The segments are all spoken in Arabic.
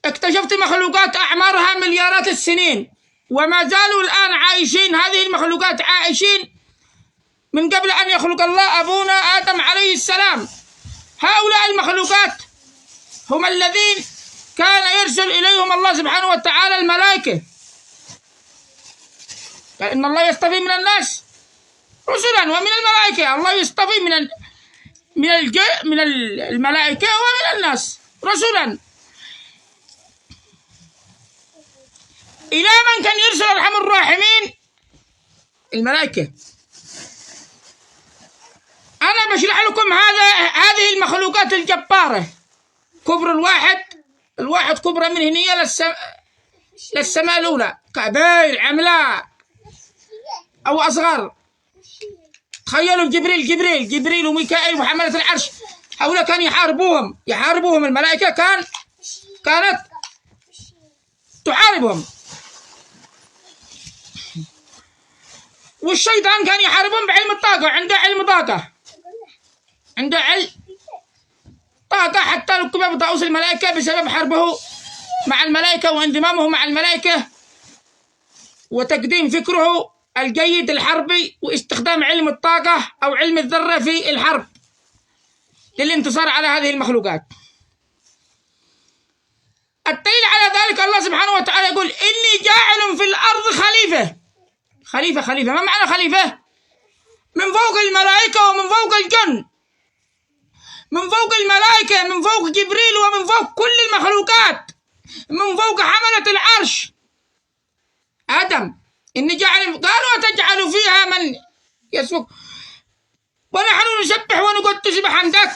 اكتشفت مخلوقات أعمارها مليارات السنين وما زالوا الآن عايشين. هذه المخلوقات عايشين من قبل أن يخلق الله أبونا آدم عليه السلام. هؤلاء المخلوقات هم الذين كان يرسل إليهم الله سبحانه وتعالى الملائكة. إن الله يصطفي من الناس رسلا ومن الملائكة. الله يصطفي من الملائكة ومن الناس رسلا. إلى من كان يرسل أرحم الراحمين؟ الملائكة. أنا بشرح لكم هذه المخلوقات الجبارة. كبر الواحد كبر من هنا للسماء الأولى، كبير عملاق أو أصغر. تخيلوا جبريل وميكائيل وحملة العرش، هؤلاء كانوا يحاربوهم الملائكة كانت تحاربهم، والشيطان كان يحاربهم بعلم الطاقة. عنده علم طاقة حتى ركب بطاووس الملائكة بسبب حربه مع الملائكة وانضمامه مع الملائكة وتقديم فكره الجيد الحربي واستخدام علم الطاقة أو علم الذرة في الحرب للانتصار على هذه المخلوقات. الدليل على ذلك الله سبحانه وتعالى يقول إني جاعل في الأرض خليفة. ما معنى خليفة؟ من فوق الملائكة ومن فوق الجن، من فوق الملائكة، من فوق جبريل، ومن فوق كل المخلوقات، من فوق حملة العرش آدم. إني جاعل، قالوا وتجعل فيها من يسفك ونحن نسبح ونقدس بحمدك.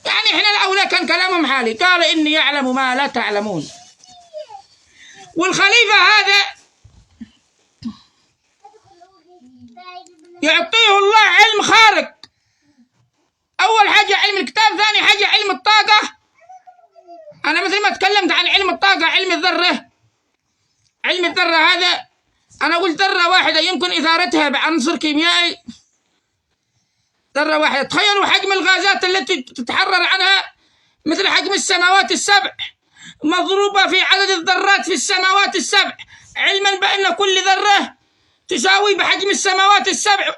يعني إحنا الأولى كان كلامهم حالي. قال إني يعلم ما لا تعلمون. والخليفة هذا يعطيه الله علم خارق. أول حاجة علم الكتاب، ثاني حاجة علم الطاقة. أنا مثل ما تكلمت عن علم الطاقة علم الذرة. علم الذرة هذا أنا قلت ذرة واحدة يمكن إثارتها بعنصر كيميائي. ذرة واحدة، تخيلوا حجم الغازات التي تتحرر عنها مثل حجم السماوات السبع مضروبة في عدد الذرات في السماوات السبع، علما بأن كل ذرة تساوي بحجم السماوات السبع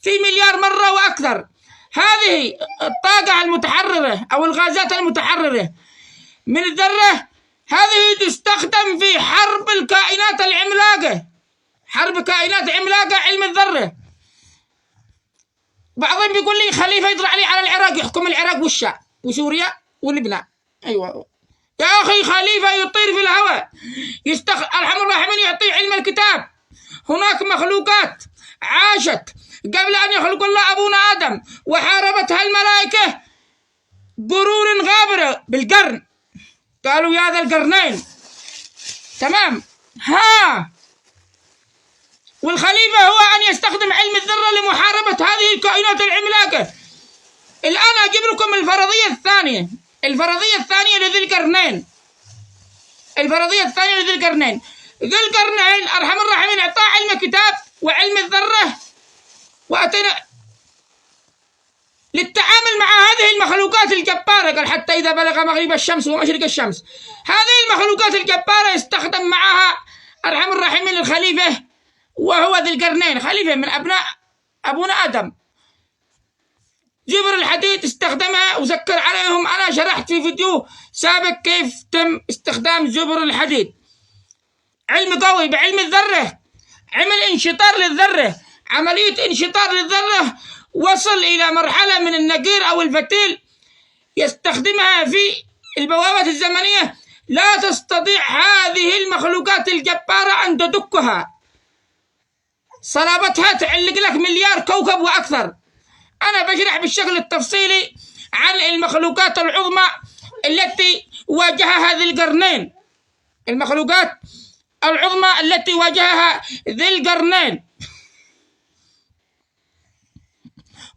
في مليار مرة وأكثر. هذه الطاقة المتحررة أو الغازات المتحررة من الذرة هذه تستخدم في حرب الكائنات العملاقة، حرب كائنات عملاقة علم الذرة. بعضهم بيقول لي خليفة يطلع لي على العراق يحكم العراق والشام وسوريا ولبنان. أيوة يا أخي، خليفة يطير في الهواء أرحم الراحمين يعطي علم الكتاب. هناك مخلوقات عاشت قبل أن يخلق الله أبونا آدم وحاربتها الملائكة قرون غابرة بالقرن. قالوا يا ذا القرنين، تمام. والخليفة هو أن يستخدم علم الذرة لمحاربة هذه الكائنات العملاقة. الآن أجيب لكم الفرضية الثانية لذي القرنين. ذي القرنين أرحم الراحمين أعطاه علم الكتاب وعلم الذرة، وأتينا للتعامل مع هذه المخلوقات الجبارة. قال حتى إذا بلغ مغرب الشمس ومشرق الشمس. هذه المخلوقات الجبارة استخدم معها أرحم الراحمين الخليفة وهو ذي القرنين، خليفة من أبناء أبونا آدم. جبر الحديد استخدمها وذكر عليهم. أنا شرحت في فيديو سابق كيف تم استخدام جبر الحديد. علم قوي بعلم الذرة، عمل انشطار للذرة، عملية انشطار للذرة وصل إلى مرحلة من النقير أو الفتيل يستخدمها في البوابة الزمنية. لا تستطيع هذه المخلوقات الجبارة أن تدكها. صلابتها تعلق لك مليار كوكب وأكثر. أنا بشرح بالشكل التفصيلي عن المخلوقات العظمى التي واجهها ذي القرنين، المخلوقات العظمى التي واجهها ذي القرنين،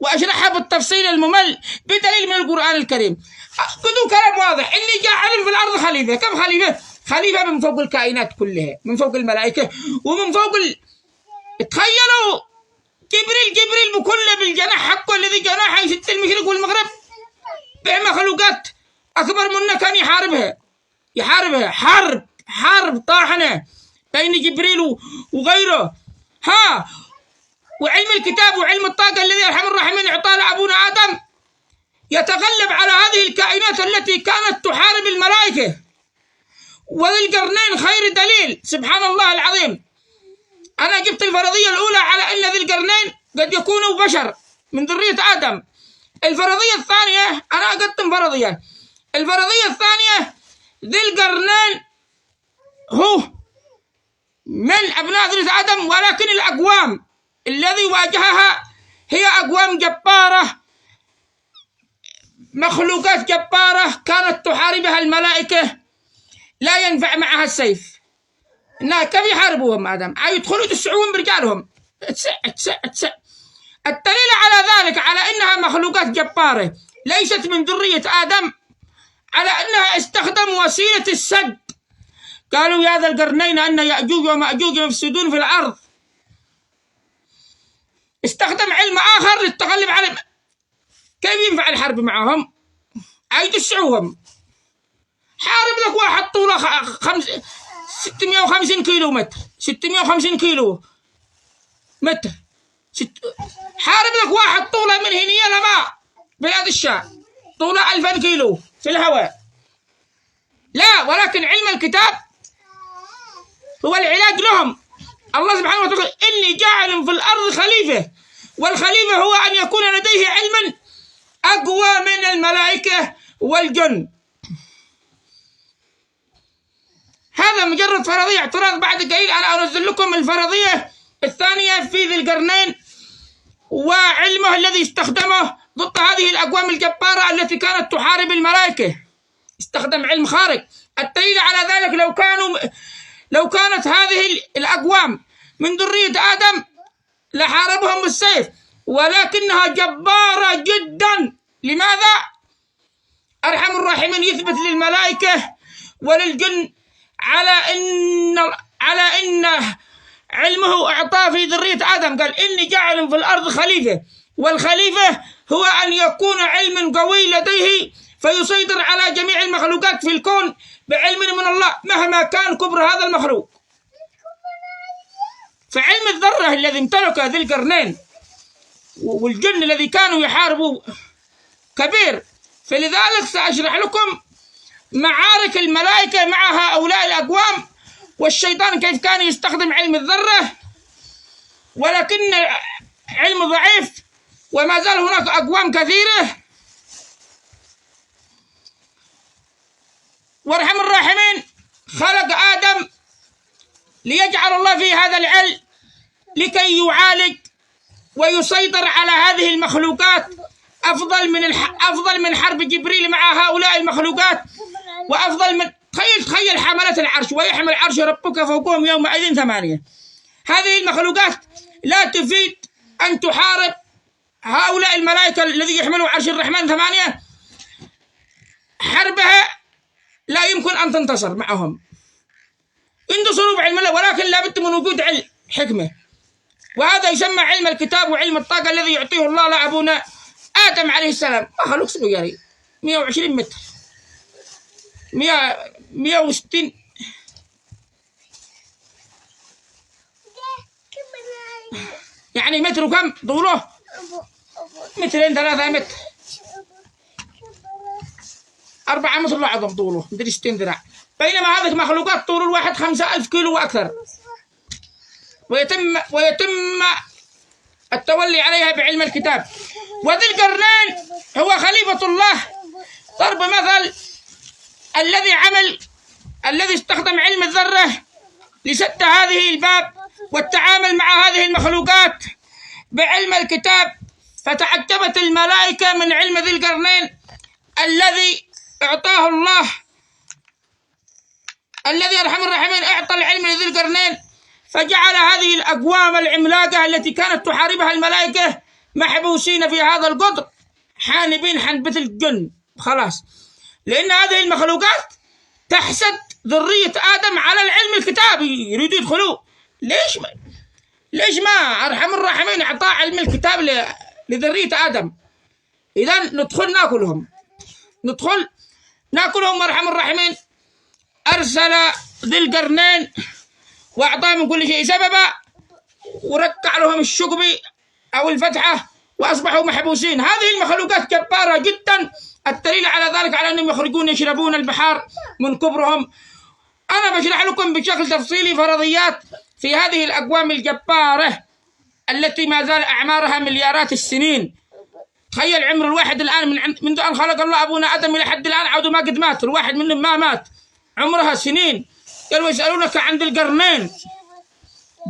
وأشرحها بالتفصيل الممل بدليل من القرآن الكريم. بدون كلام واضح. إني جاعل في الأرض خليفة. كم خليفة؟ خليفة من فوق الكائنات كلها، من فوق الملائكة ومن فوق تخيلوا جبريل بكل بالجناح حقه الذي جناحه يسد المشرق والمغرب بمخلوقات أكبر منه كان يحاربها حرب طاحنة بين جبريل وغيره. وعلم الكتاب وعلم الطاقة الذي أرحم الراحمين أعطاه لأبونا آدم يتغلب على هذه الكائنات التي كانت تحارب الملائكة. وذي القرنين خير دليل، سبحان الله العظيم. أنا جبت الفرضية الأولى على أن ذي القرنين قد يكونوا بشر من ذرية آدم. الفرضية الثانية أنا أقدم فرضية. الفرضية الثانية ذي القرنين هو من أبناء ذرية آدم، ولكن الأقوام الذي واجهها هي أقوام جبارة، مخلوقات جبارة كانت تحاربها الملائكة، لا ينفع معها السيف. إنها كيف يحاربوهم آدم؟ يدخلوا يدسعوهم برجالهم. الدليل على ذلك على أنها مخلوقات جبارة ليست من ذرية آدم، على أنها استخدموا وسيلة السد. قالوا يا ذا القرنين أن يأجوج ومأجوج يفسدون في الأرض. استخدم علم آخر للتغلب على. كيف ينفع الحرب معهم؟ يدسعوهم. حارب لك واحد طوله 650 كيلو متر، 650 كيلو متر. حارب لك واحد طوله من هنا لما بلاد الشام طوله 2000 كيلو في الهواء. لا، ولكن علم الكتاب هو العلاج لهم. الله سبحانه وتعالى إني جاعل في الأرض خليفة، والخليفة هو أن يكون لديه علم أقوى من الملائكة والجن. هذا مجرد فرضية اعتراض. بعد قليل أنا أنزل لكم الفرضية الثانية في ذي القرنين وعلمه الذي استخدمه ضد هذه الأقوام الجبارة التي كانت تحارب الملائكة. استخدم علم خارق. الدليل على ذلك لو كانت هذه الأقوام من ذرية آدم لحاربهم بالسيف، ولكنها جبارة جدا. لماذا؟ أرحم الراحمين يثبت للملائكة وللجن على أن علمه أعطاه في ذرية آدم. قال إني جاعل في الأرض خليفة، والخليفة هو أن يكون علم قوي لديه فيسيطر على جميع المخلوقات في الكون بعلم من الله مهما كان كبر هذا المخلوق. فعلم الذرة الذي امتلكه ذي القرنين والجن الذي كانوا يحاربوا كبير. فلذلك سأشرح لكم معارك الملائكة مع هؤلاء الأقوام، والشيطان كيف كان يستخدم علم الذرة، ولكن علم ضعيف وما زال هناك أقوام كثيرة. وارحم الراحمين خلق آدم ليجعل الله في هذا العلم لكي يعالج ويسيطر على هذه المخلوقات أفضل من حرب جبريل مع هؤلاء المخلوقات، وأفضل من تخيل حملة العرش ويحمل عرش ربك فوقهم يومئذ 8. هذه المخلوقات لا تفيد أن تحارب هؤلاء الملائكة الذي يحملوا عرش الرحمن 8. حربها لا يمكن أن تنتصر معهم. انتصروا بعلم الله، ولكن لابد من وجود علم حكمة، وهذا يسمى علم الكتاب وعلم الطاقة الذي يعطيه الله لأبونا آدم عليه السلام. مخلوق صغير 120 متر 160 يعني متر وكم طوله؟ 2 3 متر 4 متر العظم طوله، مدري 60 ذراع. بينما هذه مخلوقات طول الواحد 5000 كيلو وأكثر، ويتم التولي عليها بعلم الكتاب. وذي القرنين هو خليفة الله. ضرب مثل الذي استخدم علم الذرة لسد هذه الباب والتعامل مع هذه المخلوقات بعلم الكتاب. فتعجبت الملائكة من علم ذي القرنين الذي أعطاه الله، الذي أرحم الراحمين أعطى العلم لذي القرنين، فجعل هذه الأقوام العملاقة التي كانت تحاربها الملائكة محبوسين في هذا القطر حانبين حنبة الجن خلاص، لأن هذه المخلوقات تحسد ذرية آدم على العلم الكتابي، يريدوا يدخلوا. ليش ما أرحم الراحمين أعطى علم الكتاب لذرية آدم؟ إذا ندخل ناكلهم، ندخل ناكلهم أرحم الراحمين. أرسل ذي القرنين وأعطاه من كل شيء سببا وركع لهم الشقب أو الفتحة وأصبحوا محبوسين. هذه المخلوقات جبارة جدا. الدليل على ذلك على أنهم يخرجون يشربون البحار من كبرهم. أنا بشرح لكم بشكل تفصيلي فرضيات في هذه الأقوام الجبارة التي ما زال أعمارها مليارات السنين. تخيل عمر الواحد الآن منذ أن خلق الله أبونا آدم إلى حد الآن عودوا ما قد مات، الواحد منهم ما مات، عمرها سنين. قالوا يسألونك عن ذي القرنين،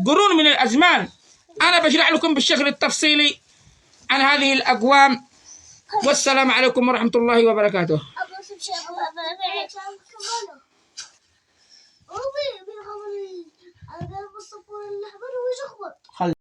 قرون من الأزمان. أنا بشرح لكم بالشكل التفصيلي عن هذه الأقوام. والسلام عليكم ورحمة الله وبركاته.